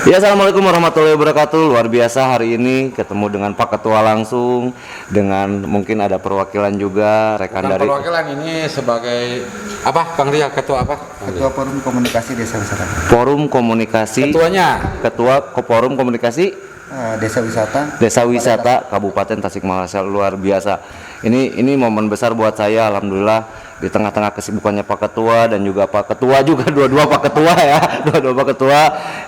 Ya, assalamualaikum warahmatullahi wabarakatuh. Luar biasa hari ini ketemu dengan Pak Ketua langsung, dengan mungkin ada perwakilan juga rekan Bukan dari perwakilan ini sebagai apa, Kang Ria, ketua apa? Ketua Forum Komunikasi Desa Wisata. Forum Komunikasi. Ketuanya Forum Komunikasi Desa Wisata Kabupaten Tasikmalaya. Luar biasa. Ini momen besar buat saya, alhamdulillah, di tengah-tengah kesibukannya Pak Ketua dan juga Pak Ketua juga dua-dua Pak Ketua ya, dua-dua Pak Ketua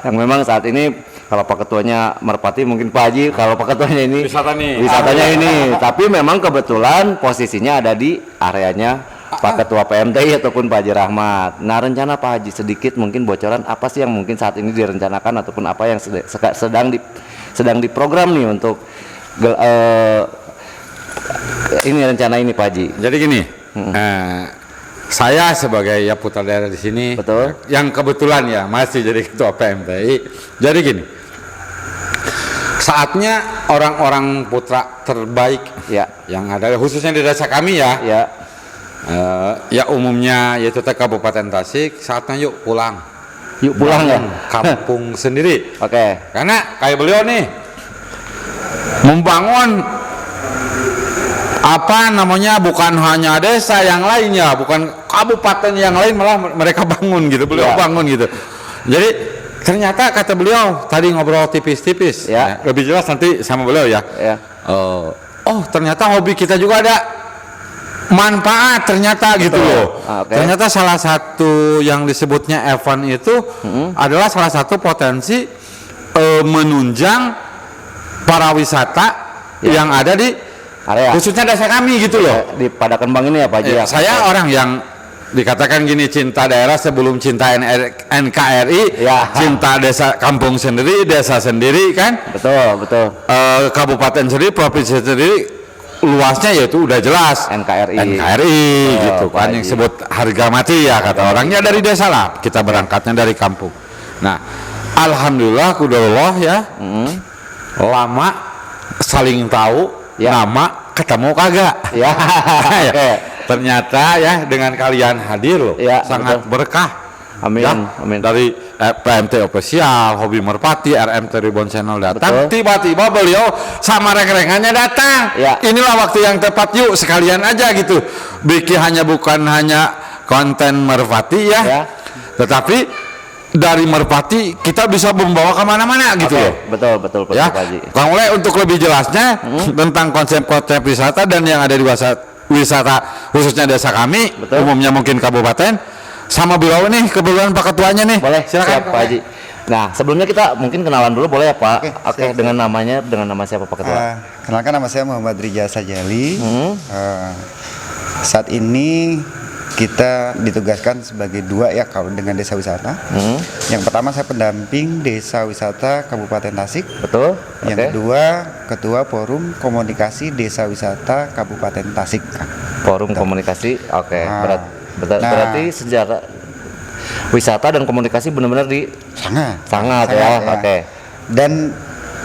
yang memang saat ini kalau Pak Ketuanya Merpati mungkin Pak Haji, kalau Pak Ketuanya ini wisatanya ini, tapi memang kebetulan posisinya ada di areanya Pak Ketua PMTI ataupun Pak Haji Rahmat. Nah, rencana Pak Haji sedikit mungkin bocoran apa sih yang mungkin saat ini direncanakan ataupun apa yang sedang diprogram nih untuk ini rencana ini Pak Haji. Jadi gini, saya sebagai ya putra daerah di sini, Betul. yang kebetulan ya masih jadi ketua PMTI. Jadi gini, saatnya orang-orang putra terbaik Ya, yang ada khususnya di desa kami ya, ya, ya umumnya yaitu Kabupaten Tasik, saatnya yuk pulang. yuk pulang ya. Kampung sendiri. Oke. Karena kayak beliau nih membangun apa namanya, bukan hanya desa yang lainnya, bukan kabupaten yang lain, malah mereka bangun gitu, beliau bangun gitu. Jadi ternyata kata beliau tadi ngobrol tipis-tipis, Ya. lebih jelas nanti sama beliau ya. Ya. Oh ternyata hobi kita juga ada manfaat ternyata gitu loh. Okay. Ternyata salah satu yang disebutnya event itu adalah salah satu potensi menunjang para wisata yang ada di Area. khususnya desa kami gitu loh. Di Padakembang ini ya Pak Haji. Ya, saya orang yang dikatakan gini, cinta daerah sebelum cinta NKRI, Ya. cinta desa kampung sendiri, desa sendiri kan, Betul, betul. kabupaten sendiri, provinsi sendiri, luasnya yaitu udah jelas NKRI. gitu Pak kan, yang Haji. sebut harga mati ya kata orangnya, dari desa lah, kita berangkatnya dari kampung. Nah, alhamdulillah kudarullah ya, lama saling tahu, nama ketemu kagak. Ya. Oke. Ternyata ya dengan kalian hadir loh, Ya, sangat betul. berkah. Amin, Ya, amin. dari PMT Official, Hobi Merpati, RMT Ribbon Channel datang, Betul. tiba-tiba beliau sama reng-rengannya datang. Ya. Inilah waktu yang tepat, yuk sekalian aja gitu. Bikin bukan hanya konten Merpati ya, tetapi dari Merpati kita bisa membawa kemana-mana gitu Oke, loh. betul Ya, Pak Haji. Kang Ule untuk lebih jelasnya tentang konsep-konsep wisata dan yang ada di wisata khususnya desa kami, Betul. umumnya mungkin kabupaten, sama beliau nih kebetulan Pak Ketuanya nih. Boleh, silakan siap, Pak Haji. Nah, sebelumnya kita mungkin kenalan dulu boleh ya Pak? Oke, siap. dengan nama siapa Pak Ketua? Kenalkan, nama saya Muhammad Rija Sajali. Saat ini kita ditugaskan sebagai dua ya kalau dengan desa wisata. Yang pertama saya pendamping desa wisata Kabupaten Tasik. Betul. Yang kedua ketua Forum Komunikasi Desa Wisata Kabupaten Tasik. Forum Komunikasi. Oke. Nah. Berarti sejarah wisata dan komunikasi benar-benar di Sangat ya. ya. Oke. Dan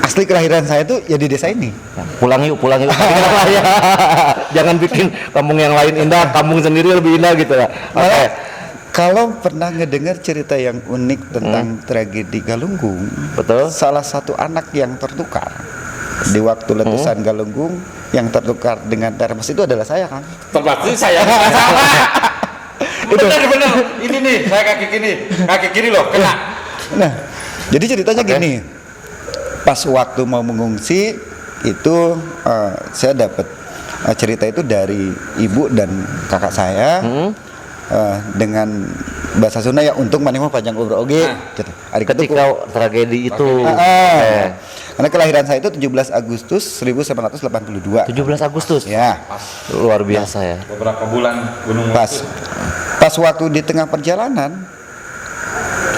asli kelahiran saya itu ya di desa ini. Ya, pulang yuk. Ya. Jangan bikin kampung yang lain indah, kampung sendiri lebih indah gitu ya. Oke. Kalau pernah ngedengar cerita yang unik tentang tragedi Galunggung, Betul. salah satu anak yang tertukar di waktu letusan Galunggung yang tertukar dengan termos itu adalah saya, kan? Terbukti saya sama. Benar. Ini nih, saya kaki kiri loh kena. Nah, jadi ceritanya gini. Pas waktu mau mengungsi itu saya dapat cerita itu dari ibu dan kakak saya. Dengan bahasa Sunda ya, untung maneh mah panjang umur oge gitu. Ketika tragedi itu. Karena kelahiran saya itu 17 Agustus 1982. 17 Agustus. Ya. Luar biasa ya. Beberapa bulan gunung Pas waktu di tengah perjalanan,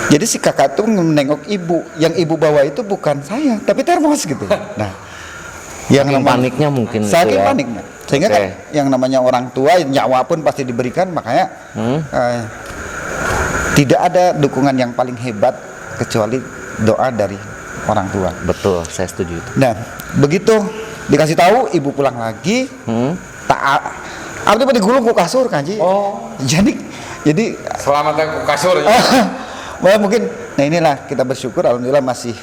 jadi si kakak tuh menengok ibu, yang ibu bawa itu bukan saya, tapi termos gitu. Nah, yang Paniknya mungkin saking itu ya. paniknya, sehingga kan yang namanya orang tua nyawa pun pasti diberikan, makanya tidak ada dukungan yang paling hebat kecuali doa dari orang tua. Betul, saya setuju itu. Nah, begitu dikasih tahu ibu pulang lagi, tak artinya digulung ke kasur kan Ji. Jadi selamat ke kasur ya. Well, mungkin Nah inilah kita bersyukur alhamdulillah masih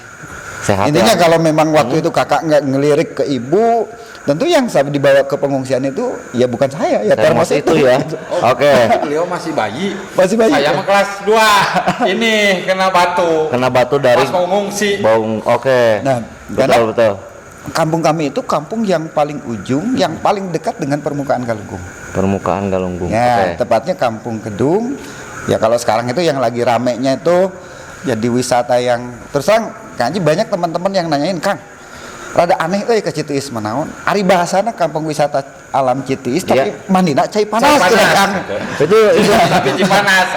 Sehat. intinya ya? kalau memang waktu itu kakak nggak ngelirik ke ibu, tentu yang sampai dibawa ke pengungsian itu ya bukan saya, ya Termos itu ya. Oke. Beliau masih bayi. Masih bayi. Saya mah kelas 2. Ini kena batu. Kena batu dari Pas mau ngungsi. Baung. Oke. Nah, betul betul. Kampung kami itu kampung yang paling ujung, yang paling dekat dengan permukaan Galunggung. Permukaan Galunggung. Ya, Oke. tepatnya Kampung Kedung. Ya kalau sekarang itu yang lagi ramenya itu jadi wisata yang terus terang, Kang Haji banyak teman-teman yang nanyain, Kang, rada aneh ke Citiis menaon. Ari bahasana kampung wisata alam Citiis tapi Iya. mandina cai panas, Cai panas. Kang. Itu Tapi Cipanas.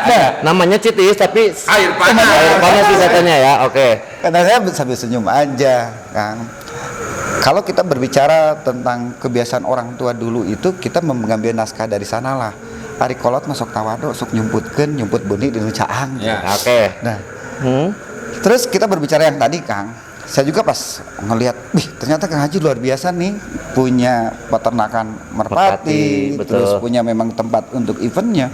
namanya Citiis tapi Air panas. air panas wisatanya ya. Oke. Karena saya sambil senyum aja, Kang. Kalau kita berbicara tentang kebiasaan orang tua dulu itu, kita mengambil naskah dari sanalah. Ari kolot masuk tawado, sok nyumput buni di nu caang. Ya. Oke. Nah, Hmm? terus kita berbicara yang tadi, Kang. Saya juga pas ngelihat, ternyata Kang Haji luar biasa nih, punya peternakan merpati, Merpati, terus betul. punya memang tempat untuk eventnya.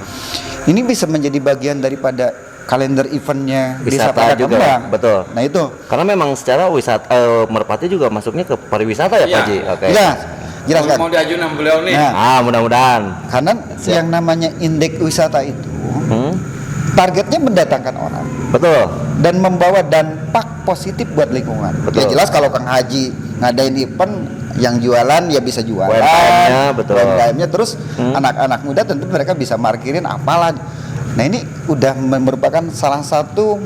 Ini bisa menjadi bagian daripada kalender eventnya Desa Wisata Pada juga, Kembang. betul. Nah itu, Karena memang secara wisata Merpati juga masuknya ke pariwisata ya, Iya. Pak Ji. Oke. jelaskan. Mau diajuin beliau nih. Nah, Mudah-mudahan. karena Siap. yang namanya indeks wisata itu Hmm? targetnya mendatangkan orang Betul. dan membawa dampak positif buat lingkungan. Betul. Ya jelas kalau Kang Haji ngadain event yang jualan ya bisa jualan. UMKM-nya, betul. UMKM-nya terus anak-anak muda tentu mereka bisa markirin apalah. Nah ini udah merupakan salah satu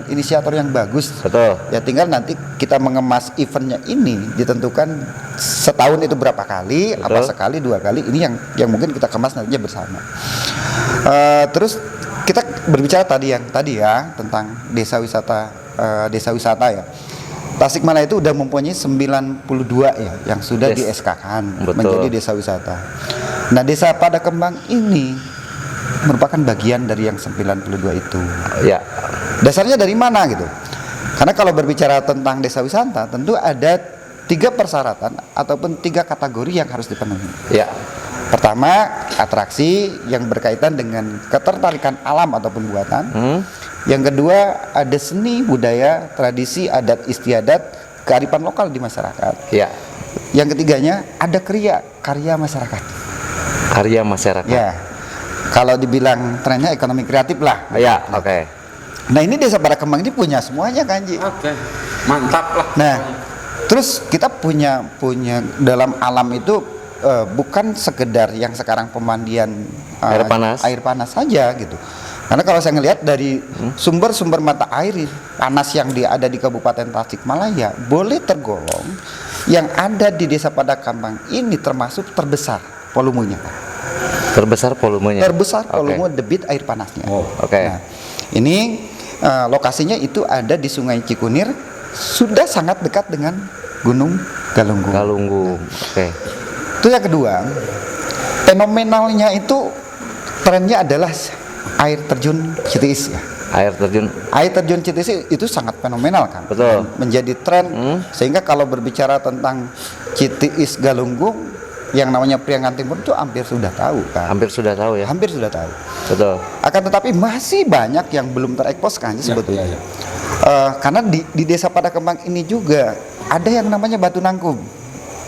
inisiator yang bagus. Betul. Ya tinggal nanti kita mengemas eventnya ini ditentukan setahun itu berapa kali, apa Betul. sekali, 2 kali. Ini yang mungkin kita kemas nantinya bersama. Terus kita berbicara tadi ya tentang desa wisata ya. Tasikmalaya itu udah mempunyai 92 ya yang sudah Yes. di-SK-kan Betul. menjadi desa wisata. Nah, Desa Pada Kembang ini merupakan bagian dari yang 92 itu. Ya. Dasarnya dari mana gitu? Karena kalau berbicara tentang desa wisata, tentu ada 3 persyaratan ataupun 3 kategori yang harus dipenuhi. Ya. Pertama, atraksi yang berkaitan dengan ketertarikan alam ataupun buatan. Yang kedua, ada seni, budaya, tradisi, adat istiadat, kearifan lokal di masyarakat. Ya. Yang ketiganya, ada karya masyarakat. Karya masyarakat. Ya, kalau dibilang trennya ekonomi kreatif lah. Ya, oke. Nah ini Desa Pada Kembang ini punya semuanya, Kanji. Oke. Mantap lah. Nah, terus kita punya dalam alam itu bukan sekedar yang sekarang pemandian Air panas. saja gitu. Karena kalau saya ngelihat dari sumber-sumber mata air panas yang ada di Kabupaten Tasikmalaya boleh tergolong yang ada di Desa Pada Kembang ini termasuk terbesar volumenya. Terbesar volumenya. Terbesar Oke. volume debit air panasnya. Oh, oke. Nah, ini lokasinya itu ada di Sungai Cikunir, sudah sangat dekat dengan Gunung Galunggung. Galunggung. Oke. Itu yang kedua, fenomenalnya itu trennya adalah air terjun Citiis ya. Air terjun. Air terjun Citiis itu sangat fenomenal kan. Betul. Menjadi tren sehingga kalau berbicara tentang Citiis Galunggung yang namanya Priangan Timur itu hampir sudah tahu kan. Hampir sudah tahu ya. Hampir sudah tahu. Betul. Akan tetapi masih banyak yang belum terekspos kan sebetulnya. ya. Karena di Desa Pada Kembang ini juga ada yang namanya Batu Nangkum.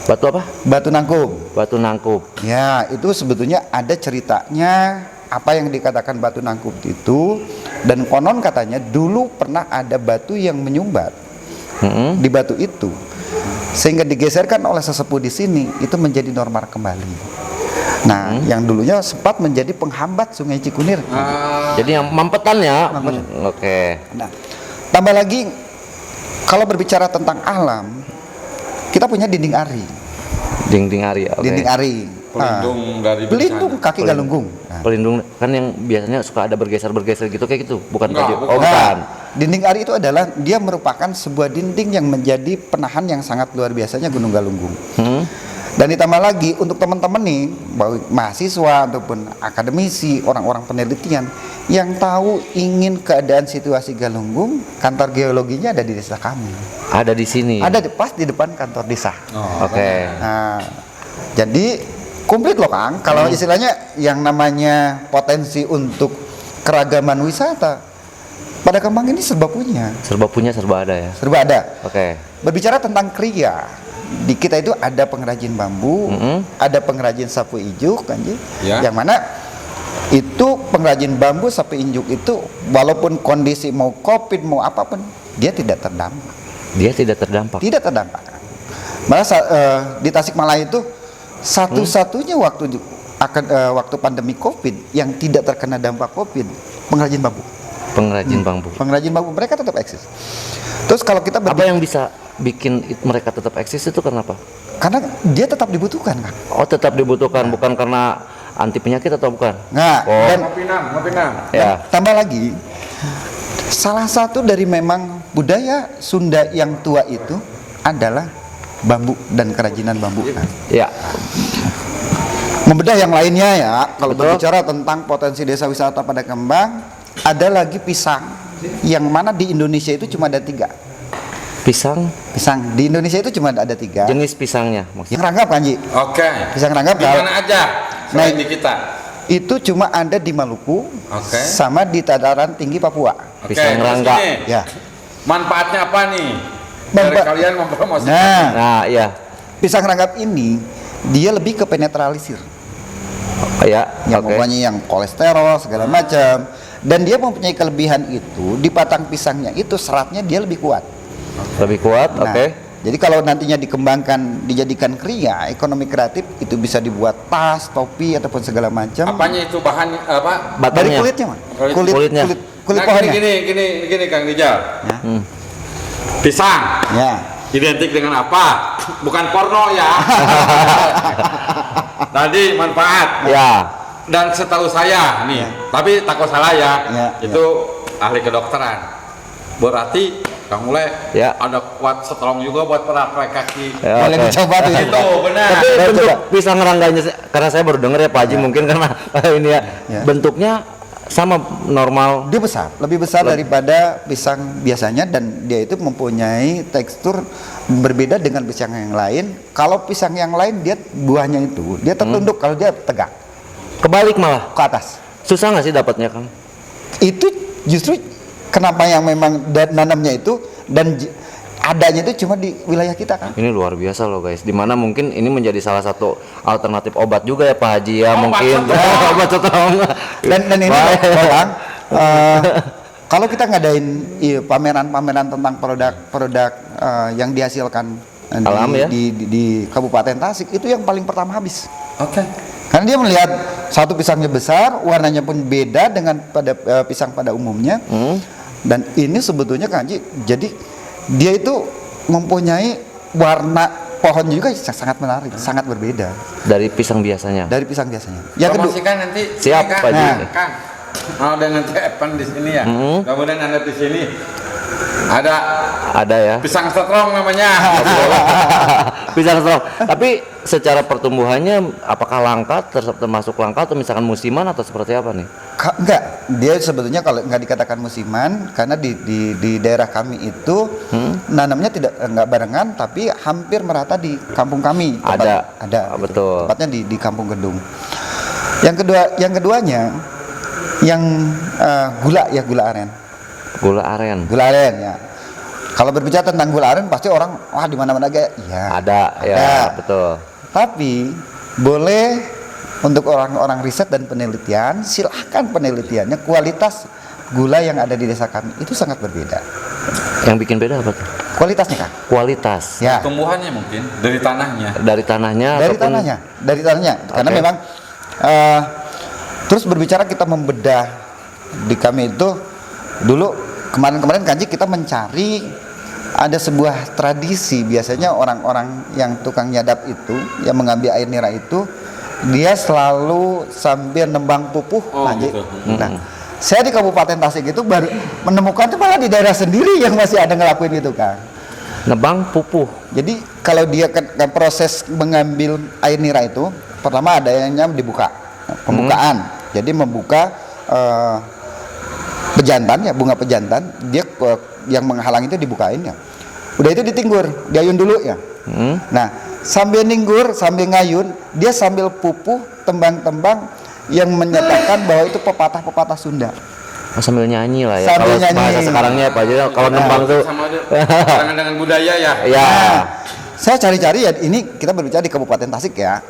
Batu apa? Batu Nangkum. Batu nangkup. Ya, itu sebetulnya ada ceritanya apa yang dikatakan Batu Nangkum itu, dan konon katanya dulu pernah ada batu yang menyumbat di batu itu, sehingga digeserkan oleh sesepuh di sini itu menjadi normal kembali. Nah, yang dulunya sempat menjadi penghambat Sungai Cikunir. Jadi yang mampetannya. Oke. Nah, tambah lagi kalau berbicara tentang alam, kita punya dinding ari. Dinding ari. Oke. Dinding ari. Pelindung dari Pelindung bencana. kaki Galunggung. Nah, Pelindung kan yang biasanya suka ada bergeser-bergeser gitu kayak gitu, bukan Enggak, baju. bukan. Oh, bukan. dinding ari itu adalah dia merupakan sebuah dinding yang menjadi penahan yang sangat luar biasanya Gunung Galunggung. Dan ditambah lagi untuk teman-teman nih, baik mahasiswa ataupun akademisi, orang-orang penelitian yang tahu ingin keadaan situasi Galunggung, kantor geologinya ada di desa kami. Ada di sini. Ada pas di depan kantor desa. Oke. Nah, jadi komplit loh Kang. Kalau istilahnya yang namanya potensi untuk keragaman wisata pada Kembang ini serba punya, Serba punya, serba ada ya. serba ada. Oke. Berbicara tentang kriya, di kita itu ada pengrajin bambu, ada pengrajin sapu ijuk, kan Ji? Ya. Yang mana itu pengrajin bambu sapu ijuk itu walaupun kondisi mau Covid mau apapun, dia tidak terdampak. Dia tidak terdampak. Tidak terdampak. Malah di Tasikmalaya itu satu-satunya waktu pandemi Covid yang tidak terkena dampak Covid, pengrajin bambu. Pengrajin bambu. Pengrajin bambu mereka tetap eksis. Terus kalau kita Apa yang bisa bikin mereka tetap eksis itu kenapa? karena dia tetap dibutuhkan kan. Oh, tetap dibutuhkan, bukan karena anti penyakit atau bukan? Nah, Oh. dan Ya. tambah lagi, salah satu dari memang budaya Sunda yang tua itu adalah bambu dan kerajinan bambu. Nah, Ya. membedah yang lainnya ya, kalau Betul. berbicara tentang potensi desa wisata pada Kembang, ada lagi pisang, yang mana di Indonesia itu cuma ada 3. Pisang, Pisang di Indonesia itu cuma ada 3. jenis pisangnya Yang maksudnya. ranggap kan Ji? Oke. Pisang ranggap Di mana aja selain Nah, di kita? itu cuma ada di Maluku, Oke. sama di dataran tinggi Papua. Oke, Pisang terus rangga. ini, Ya. manfaatnya apa nih? Dari Manfaat- kalian mempromosikan. Nah, Nah, ya. pisang ranggap ini dia lebih ke penetralisir, Ya, yang oke. mempunyai yang kolesterol segala macam, dan dia mempunyai kelebihan itu di batang pisangnya itu seratnya dia lebih kuat. Lebih kuat, Nah, oke. jadi kalau nantinya dikembangkan dijadikan kriya ekonomi kreatif itu bisa dibuat tas, topi ataupun segala macam. Apanya itu bahan apa? Dari Batangnya. kulitnya, Mas. Kulit- kulitnya. Kulit Nah, pohonnya. gini Kang Rijal. Ya. Pisang Ya. identik dengan apa? Bukan porno ya. Tadi manfaat. Ya. Dan setahu saya nih, Ya. tapi takut salah ya, Ya, itu ahli kedokteran. Berarti Kang Ule Ya. ada kuat strong juga buat praktek kaki. Ya, Boleh oke. dicoba tuh. Itu benar. Tapi Coba. bentuk pisang rangganya, karena saya baru dengar ya Pak Haji, mungkin karena ini ya, Ya. bentuknya sama normal. Dia besar, lebih besar daripada pisang biasanya, dan dia itu mempunyai tekstur berbeda dengan pisang yang lain. Kalau pisang yang lain dia buahnya itu dia tertunduk, kalau dia tegak Kebalik malah. ke atas. Susah nggak sih dapatnya, Kang? Itu justru kenapa yang memang nanamnya itu dan adanya itu cuma di wilayah kita kan. Ini luar biasa loh guys. Dimana mungkin ini menjadi salah satu alternatif obat juga ya Pak Haji ya, Obat mungkin. setrong. Obat setrong. Dan ini Baik. Bang, kalau kita ngadain pameran-pameran tentang produk-produk yang dihasilkan Alam ya? di Kabupaten Tasik, itu yang paling pertama habis. Oke. Karena dia melihat satu pisangnya besar, warnanya pun beda dengan pada pisang pada umumnya. Dan ini sebetulnya Kang Haji, jadi dia itu mempunyai warna pohon juga sangat menarik, sangat berbeda Dari pisang biasanya. dari pisang biasanya. Yang kedua, Promosikan nanti. Siap, ini, Kang. Pak Haji. Nah, Kang. Oh, dan nanti Evan di sini ya. Kemudian Anda di sini ada Ada ya. pisang strong namanya. Pisang strong. Tapi secara pertumbuhannya apakah langka, termasuk langka atau misalkan musiman atau seperti apa nih? enggak, dia sebetulnya kalau nggak dikatakan musiman, karena di daerah kami itu nanamnya enggak barengan, tapi hampir merata di kampung kami. Ada. Ada. Ah, betul. Tepatnya di Kampung Gedung. Yang keduanya yang gula aren. Gula aren. Gula aren ya. Kalau berbicara tentang gula aren pasti orang wah di mana-mana aja. Ya. Ada ya, betul. Tapi boleh untuk orang-orang riset dan penelitian, silahkan penelitiannya, kualitas gula yang ada di desa kami itu sangat berbeda. Yang bikin beda apa tuh? Kualitasnya Kang. Kualitas. Ya. Tumbuhannya mungkin dari tanahnya. Dari tanahnya Dari ataupun tanahnya. Karena Oke. memang terus berbicara kita membedah di kami itu dulu kemarin Kanji kita mencari ada sebuah tradisi, biasanya orang-orang yang tukang nyadap itu yang mengambil air nira itu dia selalu sambil nembang pupuh. Oh, Kanji. gitu. Nah, saya di Kabupaten Tasik itu baru menemukan itu malah di daerah sendiri yang masih ada ngelakuin itu Kang. nebang pupuh. Jadi kalau dia proses mengambil air nira itu, pertama ada yang dibuka, pembukaan. Jadi membuka pejantan ya, bunga pejantan, dia yang menghalang itu dibukain ya. Udah itu ditinggur, diayun dulu ya. Nah, sambil ninggur, sambil ngayun, dia sambil pupuh tembang-tembang yang menyatakan bahwa itu pepatah-pepatah Sunda. Sambil nyanyi lah ya. Sambil Kalau nyanyi. bahasa sekarangnya apa aja? Kalau nembang tuh. sama barengan dengan budaya ya. Ya. Saya cari-cari ya, ini kita berbicara di Kabupaten Tasik ya.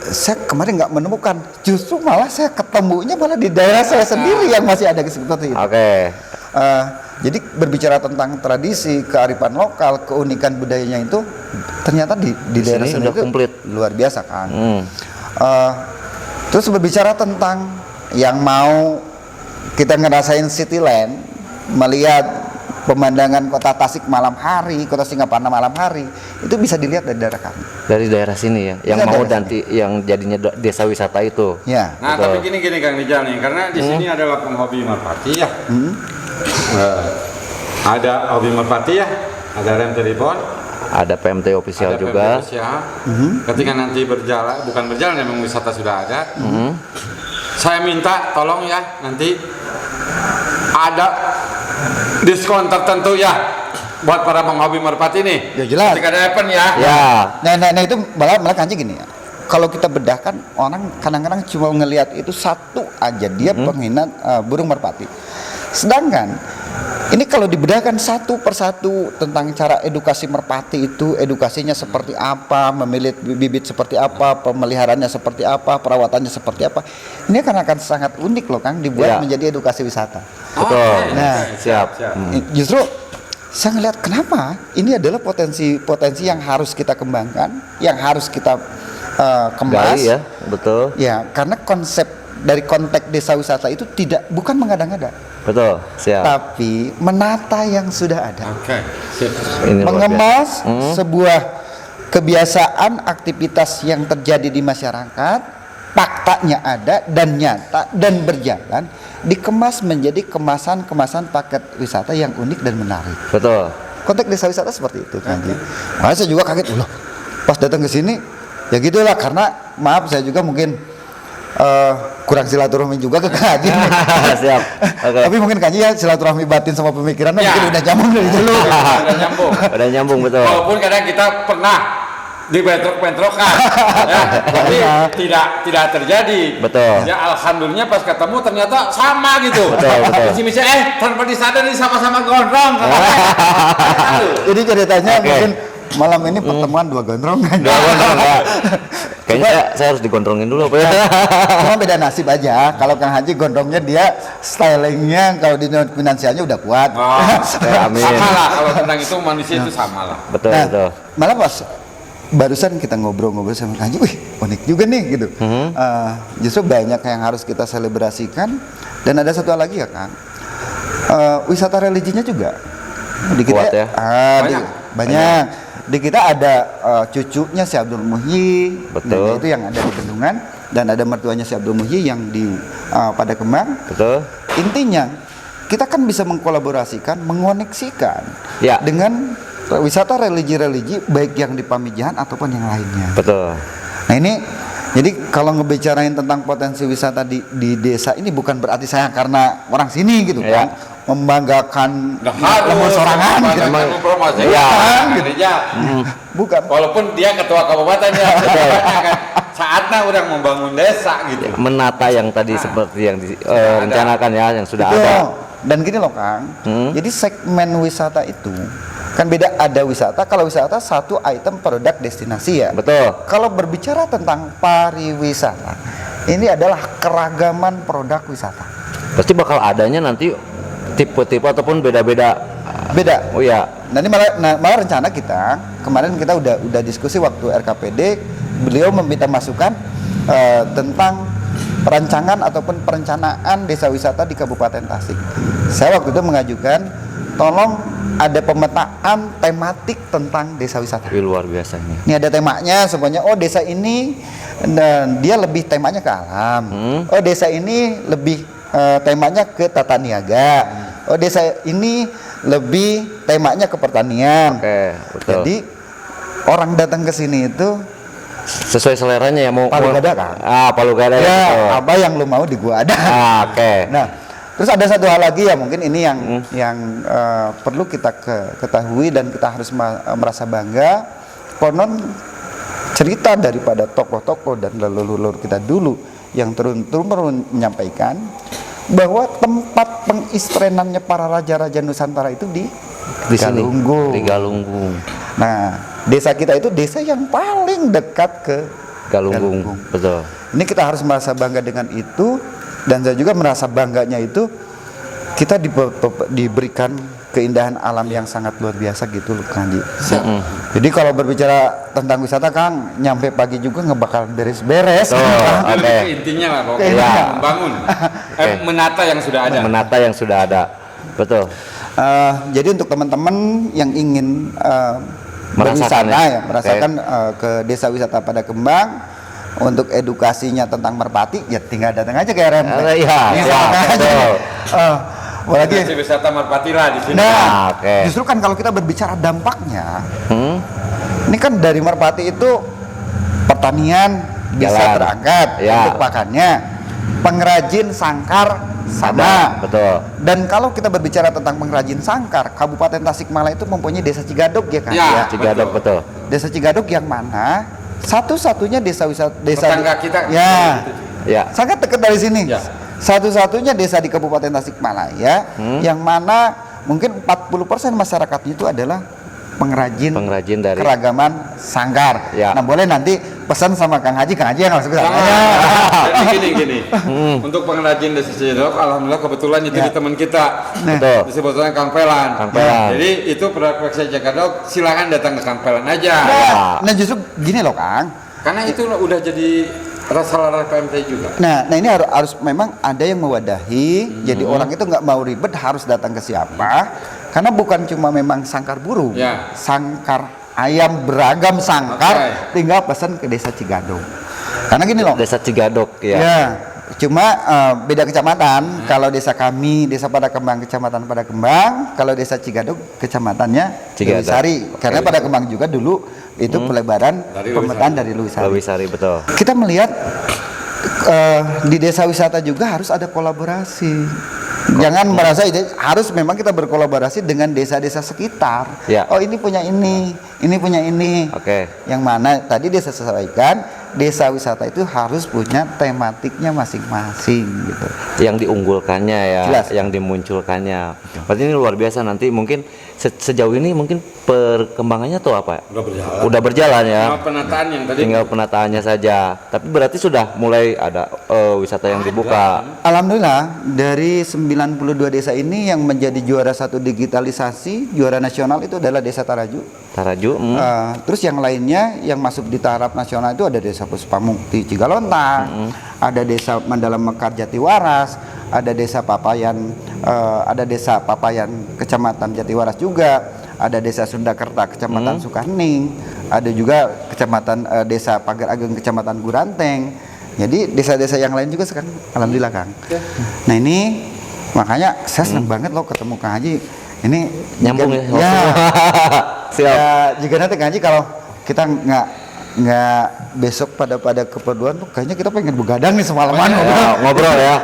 Saya kemarin nggak menemukan, justru malah saya ketemunya malah di daerah saya sendiri yang masih ada seperti itu. Oke. Jadi berbicara tentang tradisi, kearifan lokal, keunikan budayanya itu ternyata di daerah sini sini udah itu komplit. luar biasa kan. Terus berbicara tentang yang mau kita ngerasain Cityland, melihat pemandangan kota Tasik malam hari, kota Singaparna malam hari, itu bisa dilihat dari daerah kami. Dari daerah sini ya, yang Bisa mau daerah nanti yang jadinya desa wisata itu. Ya. Nah, tapi gini Kang Rijal nih, karena di sini adalah penghobi merpati ya. Ada hobi merpati ya, ada rem telepon, Ada PMT official ada juga. PMT official. Ketika nanti berjalan, bukan berjalan memang wisata sudah ada. Saya minta tolong ya nanti ada diskon tertentu ya buat para penghobi merpati nih. Ya, jelas. Ketika ada event ya. Ya. Nah itu malah kancing gini ya. Kalau kita bedahkan, orang kadang-kadang cuma ngelihat itu satu aja, dia penghinaan burung merpati. Sedangkan ini kalau dibedahkan satu persatu tentang cara edukasi merpati itu, edukasinya seperti apa, memilih bibit seperti apa, pemeliharaannya seperti apa, perawatannya seperti apa, ini akan sangat unik loh Kang, dibuat Ya. menjadi edukasi wisata. Betul. Nah, siap. Justru saya ngelihat kenapa ini adalah potensi yang harus kita kembangkan, yang harus kita kemas. Gali ya, betul. Ya, karena konsep dari konteks desa wisata itu bukan mengada-ngada, Betul. Siap. tapi menata yang sudah ada. Oke, sip. Ini luar Mengemas biasa. sebuah kebiasaan aktivitas yang terjadi di masyarakat, faktanya ada dan nyata dan berjalan, dikemas menjadi kemasan-kemasan paket wisata yang unik dan menarik. Betul. Konteks desa wisata seperti itu kan. Makanya saya juga kaget loh pas datang ke sini, ya gitulah, karena maaf saya juga mungkin kurang silaturahmi juga ke Kang Haji. Siap. Oke. Tapi mungkin Kang Haji ya silaturahmi batin sama pemikirannya Ya. mungkin udah nyambung dari dulu. Udah nyambung. Udah nyambung betul. Walaupun kadang kita pernah dibentrok-bentrokan, ya, tapi tidak terjadi. Betul. Ya alhamdulillah pas ketemu ternyata sama gitu. Betul. Misi tanpa disadari sama-sama gondrong. Jadi ceritanya Oke. mungkin malam ini pertemuan dua gondrong kan. Kayaknya saya harus digondrongin dulu apa ya? Cuma beda nasib aja. Kalau Kang Haji gondrongnya dia stylingnya, kalau di finansialnya udah kuat. Amin. Sama lah kalau tentang itu manusia itu sama lah. Betul, Nah, betul. malah pas barusan kita ngobrol-ngobrol sama Kang Haji, wih unik juga nih gitu. Justru banyak yang harus kita selebrasikan. Dan ada satu hal lagi ya Kang, wisata religinya juga. Di Kuat ya? Banyak. Di kita ada cucunya si Abdul Muhyi, Betul. nah, itu yang ada di Bendungan, dan ada mertuanya si Abdul Muhyi yang di pada Kemang. Betul. Intinya kita kan bisa mengkolaborasikan, mengoneksikan Ya. dengan wisata religi-religi baik yang di Pamijahan ataupun yang lainnya. Betul. Nah ini, jadi kalau ngebicarain tentang potensi wisata di desa ini bukan berarti saya karena orang sini gitu Ya. kan, membanggakan Nggak harus lemur sorangan gitu. membanggakan promosi. Iya. Gereja. Bukan. Walaupun dia ketua kabupatennya, kan saatnya udah membangun desa gitu. Menata yang tadi seperti yang direncanakan ya, yang sudah Betul. ada. Dan gini loh Kang, jadi segmen wisata itu kan beda, ada wisata, kalau wisata satu item produk destinasi ya. Betul. Kalau berbicara tentang pariwisata, ini adalah keragaman produk wisata. Pasti bakal adanya nanti tipe-tipe ataupun beda-beda. Beda. Oh ya. Nah ini malah rencana kita kemarin kita udah diskusi waktu RKPD, beliau meminta masukan tentang perancangan ataupun perencanaan desa wisata di Kabupaten Tasik. Saya waktu itu mengajukan, tolong ada pemetaan tematik tentang desa wisata. Wih, luar biasa ini. Ini ada temanya semuanya. Oh desa ini dan dia lebih temanya ke alam. Oh desa ini lebih temanya ke tata niaga. Oh desa ini lebih temanya ke pertanian. Oke, betul. Jadi orang datang ke sini itu Sesuai seleranya ya mau. Palu gada kan? Palu gada ya. ya betul. apa yang lu mau di gua ada. Oke. Nah, terus ada satu hal lagi ya mungkin ini yang perlu kita ketahui dan kita harus merasa bangga. Konon cerita daripada tokoh-tokoh dan leluhur kita dulu yang turun menyampaikan bahwa tempat pengistrenannya para raja-raja Nusantara itu di sini, Galunggung. di Galunggung. Nah, desa kita itu desa yang paling dekat ke Galunggung, betul. Ini kita harus merasa bangga dengan itu, dan saya juga merasa bangganya itu kita diberikan keindahan alam yang sangat luar biasa gitu loh Kang Haji. Jadi kalau berbicara tentang wisata Kang, nyampe pagi juga nggak bakal beres-beres. Oke. Intinya lah pokoknya membangun, menata yang sudah ada. Menata yang sudah ada, betul. Jadi untuk teman-teman yang ingin Merasakan berwisata ya? merasakan ke desa wisata pada Kembang, untuk edukasinya tentang merpati ya tinggal datang aja ke RMP. Iya, betul. Apalagi wisata Merpati lah di sini. nah, Oke. justru kan kalau kita berbicara dampaknya, ini kan dari merpati itu pertanian bisa Jalan. terangkat Ya. untuk pakannya, pengrajin sangkar sama. Betul. Dan kalau kita berbicara tentang pengrajin sangkar, Kabupaten Tasikmalaya itu mempunyai desa Cigadog ya kan? Ya. Cigadog, betul. Desa Cigadog yang mana satu-satunya desa wisata Tetangga kita. ya Ya. sangat dekat dari sini. Ya. Satu-satunya desa di Kabupaten Tasikmalaya yang mana mungkin 40% masyarakatnya itu adalah pengrajin dari keragaman sanggar. Ya. Nah, boleh nanti pesan sama Kang Haji yang langsung ke sana. Jadi gini. Untuk pengrajin desa Cijedok, alhamdulillah kebetulan itu di teman kita. Betul. Disebutnya Kang Pelan. Kang Pelan. Jadi itu produk Cijedok, silakan datang ke Kang Pelan aja. Nah, justru gini loh Kang. Karena itu udah jadi rasa lara PMT juga. Nah ini harus memang ada yang mewadahi. Jadi orang itu nggak mau ribet harus datang ke siapa? Karena bukan cuma memang sangkar burung, sangkar ayam beragam sangkar, tinggal pesan ke desa Cigadog. Karena gini loh. Desa Cigadog ya. Ya, cuma beda kecamatan. Kalau desa kami, desa Pada Kembang, kecamatan Pada Kembang. Kalau desa Cigadog, kecamatannya Lewisari. Karena Pada Kembang juga dulu itu pelebaran pemetaan dari Lewisari. Lewisari, betul. Kita melihat di desa wisata juga harus ada kolaborasi. Jangan merasa harus memang kita berkolaborasi dengan desa-desa sekitar. Ya. Oh ini punya ini punya ini. Oke. Yang mana tadi desa sesuaikan, desa wisata itu harus punya tematiknya masing-masing gitu. Yang diunggulkannya ya, Jelas. yang dimunculkannya. Berarti ini luar biasa. Nanti mungkin sejauh ini mungkin perkembangannya tuh apa? Udah berjalan ya. Tinggal penataan yang tadi. Tinggal penataannya saja. Tapi berarti sudah mulai ada wisata yang dibuka. Alhamdulillah dari 92 desa ini yang menjadi juara satu digitalisasi, juara nasional itu adalah desa Taraju. Taraju. Terus yang lainnya yang masuk di taraf nasional itu ada desa Puspamukti Cigalontang, ada desa Mandala Mekar Jatiwaras, ada desa Papayan, Kecamatan Jatiwaras juga, ada desa Sundakerta Kecamatan Sukaning, ada juga Kecamatan desa Pagar Ageng Kecamatan Guranteng. Jadi desa-desa yang lain juga sekarang alhamdulillah Kang. Nah ini makanya saya senang banget loh ketemu Kang Haji. Ini Nyambung jika, ya. Siap. ya jika nanti Kang Haji kalau kita nggak besok pada keperluan tuh kayaknya kita pengen begadang nih semalaman Ngobrol ya.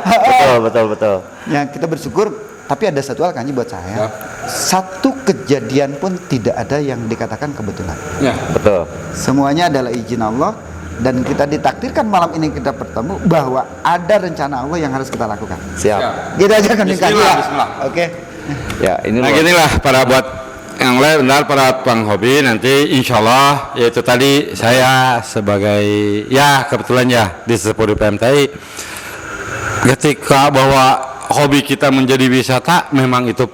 Betul. Ya kita bersyukur, tapi ada satu hal Kang Haji buat saya. Satu kejadian pun tidak ada yang dikatakan kebetulan. Ya. Betul. Semuanya adalah izin Allah. Dan kita ditakdirkan malam ini kita bertemu bahwa ada rencana Allah yang harus kita lakukan. Siap. Gitu aja kan Bismillah. Oke. Ya, ini Nah ginilah para buat yang lain, benar para penghobi nanti insya Allah yaitu tadi saya sebagai ya kebetulan ya di Sepudi PMTI ketika bahwa hobi kita menjadi wisata memang itu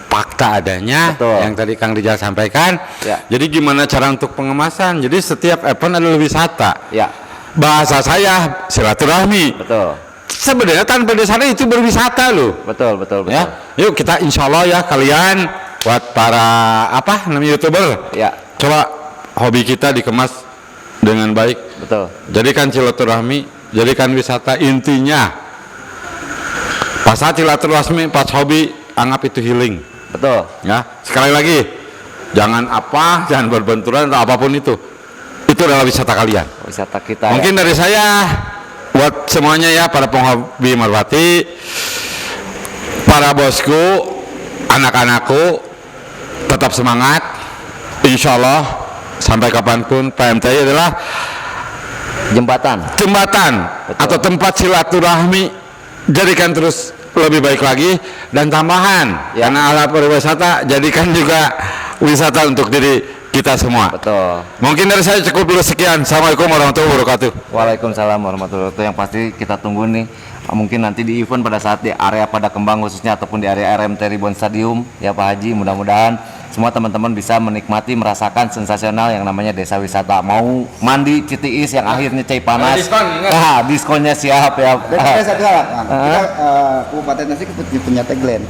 fakta adanya. Betul. Yang tadi Kang Rijal sampaikan. Ya. Jadi gimana cara untuk pengemasan? Jadi setiap event adalah wisata. Ya. Bahasa saya silaturahmi. Betul. Sebenarnya tanpa dasarnya itu berwisata loh. Betul. Ya, yuk kita insya Allah ya kalian buat para namanya YouTuber. Ya. Coba hobi kita dikemas dengan baik. Betul. Jadikan silaturahmi, jadikan wisata intinya. Pas silaturahmi, pas hobi, anggap itu healing. Betul. Ya, sekali lagi, jangan berbenturan atau apapun itu. Itu adalah wisata kalian. Wisata kita. Mungkin dari saya buat semuanya ya para penghobi merpati, para bosku, anak-anakku, tetap semangat. Insya Allah sampai kapanpun PMTI adalah jembatan. Betul. Atau tempat silaturahmi. Jadikan terus lebih baik lagi dan tambahan karena alat pariwisata jadikan juga wisata untuk diri kita semua. Betul. Mungkin dari saya cukup dulu sekian. Assalamualaikum warahmatullahi wabarakatuh. Waalaikumsalam warahmatullahi wabarakatuh. Yang pasti kita tunggu nih mungkin nanti di event pada saat di area Pada Kembang khususnya ataupun di area RMT Ribbon Stadium ya Pak Haji, mudah-mudahan semua teman-teman bisa menikmati merasakan sensasional yang namanya desa wisata. Mau mandi Citiis yang akhirnya cai panas. Diskon, ingat. Nah, diskonnya siap ya. Dan ada satu hal, Kang. Kita Kabupaten Tasik punya tagline.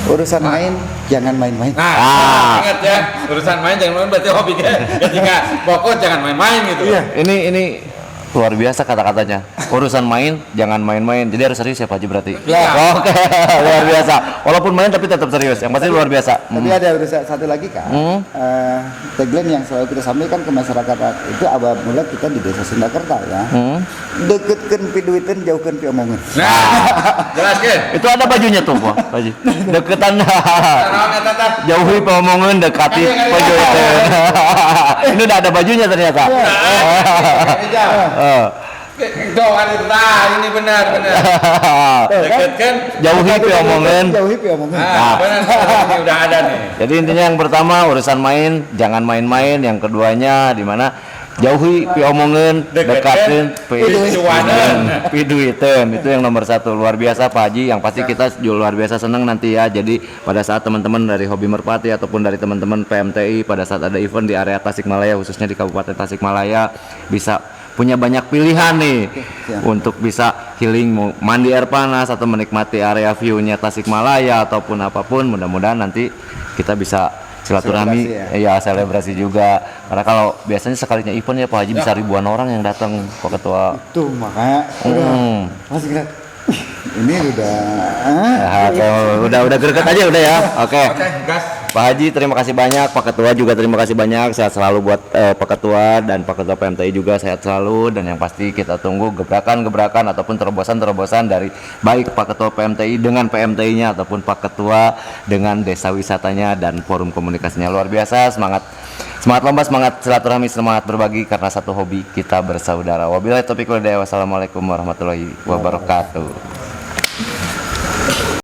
Urusan main jangan main-main. Nah, ingat ya, urusan main jangan main berarti hobi kan. Ketika pokok jangan main-main gitu. Iya. Ini luar biasa kata-katanya. Urusan main jangan main-main. Jadi harus serius ya Pak Haji berarti. Ya. Oke, luar biasa. Walaupun main tapi tetap serius. Yang pasti luar biasa. Tapi ada urusan satu lagi Kak. Tagline yang selalu kita sampaikan ke masyarakat itu awal mula kita di Desa Sundakerta ya. Deketkeun piduiteun jauhkeun pi omongan. Nah, jelaskan. Itu ada bajunya tuh Pak Haji. Deketan Tetap. jauhi pemomongan dekati pejoiteun. Ini udah ada bajunya ternyata. Doa ini benar. Dekatkan. Jauhi pemomongan. Jauhi pi omongan. Nah, benar. Ini udah ada nih. Jadi intinya yang pertama urusan main jangan main-main, yang keduanya di mana jauhi piomongan, dekatin piduiteun. Itu yang nomor satu. Luar biasa Pak Haji, yang pasti kita juga luar biasa senang nanti ya. Jadi pada saat teman-teman dari Hobi Merpati ataupun dari teman-teman PMTI pada saat ada event di area Tasikmalaya khususnya di Kabupaten Tasikmalaya bisa punya banyak pilihan nih untuk bisa healing, mau mandi air panas atau menikmati area view-nya Tasikmalaya ataupun apapun. Mudah-mudahan nanti kita bisa silaturahmi, selebrasi juga. Karena kalau biasanya sekalinya event ya Pak Haji bisa ribuan orang yang datang Pak Ketua. Tuh makanya Mas Grat. Ini Udah greget aja udah ya. Oke. Gas. Pak Haji terima kasih banyak, Pak Ketua juga terima kasih banyak, sehat selalu buat Pak Ketua dan Pak Ketua PMTI juga sehat selalu. Dan yang pasti kita tunggu gebrakan-gebrakan ataupun terobosan-terobosan dari baik Pak Ketua PMTI dengan PMTI-nya ataupun Pak Ketua dengan desa wisatanya dan forum komunikasinya. Luar biasa, semangat lomba, semangat silaturahmi, semangat berbagi karena satu hobi kita bersaudara. Wabillahi taufiq wal hidayah. Wassalamualaikum warahmatullahi wabarakatuh.